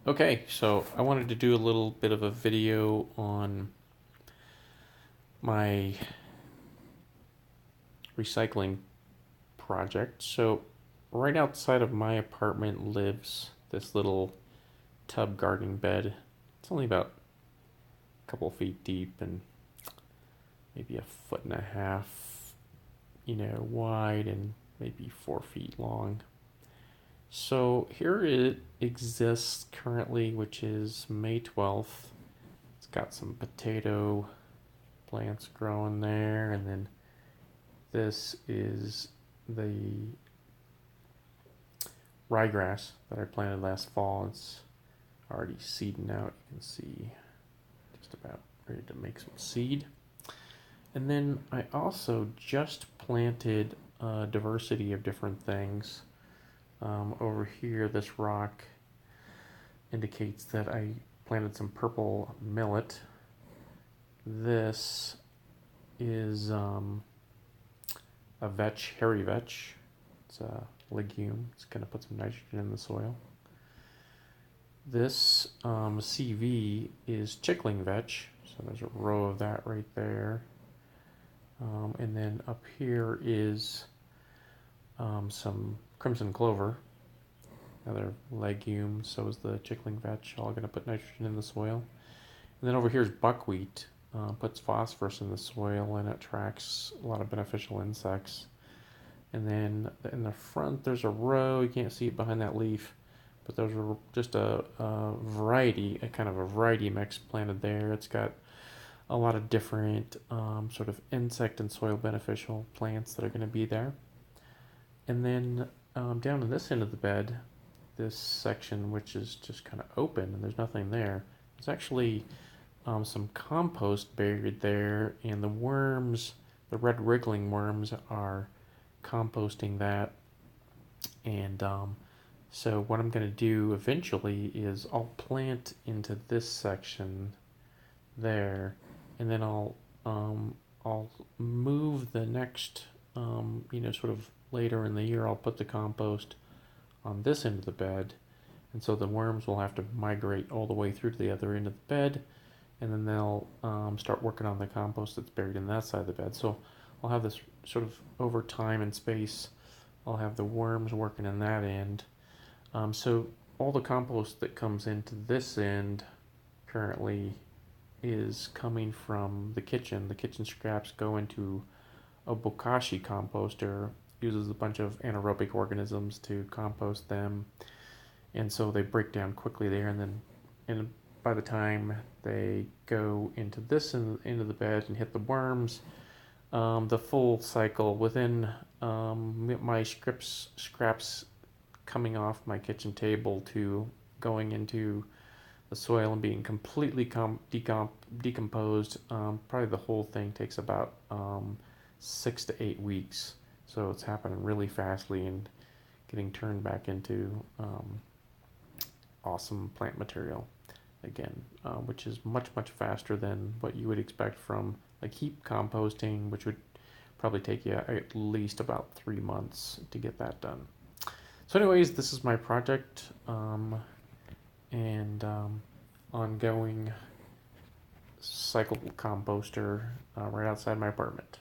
Okay, so I wanted to do a little bit of a video on my recycling project. So, right outside of my apartment lives this little tub gardening bed. It's only about a couple feet deep and maybe a foot and a half, wide and maybe 4 feet long. So, here it exists currently, which is May 12th. It's got some potato plants growing there, and then this is the ryegrass that I planted last fall. It's already seeding out. You can see just about ready to make some seed. And then I also just planted a diversity of different things. Over here, this rock indicates that I planted some purple millet. This is a vetch, hairy vetch. It's a legume. It's going to put some nitrogen in the soil. This CV is chickling vetch. So there's a row of that right there. And then up here is some crimson clover, another legume. So is the chickling vetch. All going to put nitrogen in the soil. And then over here is buckwheat. Puts phosphorus in the soil and attracts a lot of beneficial insects. And then in the front, there's a row. You can't see it behind that leaf, but there's just a variety, a kind of a variety mix planted there. It's got a lot of different sort of insect and soil beneficial plants that are going to be there. And then down in this end of the bed, this section, which is just kind of open and there's nothing there, there's actually some compost buried there, and the worms, the red wriggling worms, are composting that. And so what I'm going to do eventually is I'll plant into this section there, and then I'll move the next sort of later in the year I'll put the compost on this end of the bed, and so the worms will have to migrate all the way through to the other end of the bed, and then they'll start working on the compost that's buried in that side of the bed. So I'll have this sort of over time and space. I'll have the worms working in that end. So all the compost that comes into this end currently is coming from the kitchen. The kitchen scraps go into a Bokashi composter. Uses a bunch of anaerobic organisms to compost them, and so they break down quickly there. And by the time they go into this into the bed and hit the worms, the full cycle within my scraps coming off my kitchen table to going into the soil and being completely decomposed, probably the whole thing takes about 6 to 8 weeks. So it's happening really fastly and getting turned back into awesome plant material again, which is much, much faster than what you would expect from like heap composting, which would probably take you at least about 3 months to get that done. So anyways, this is my project and ongoing cycle composter right outside my apartment.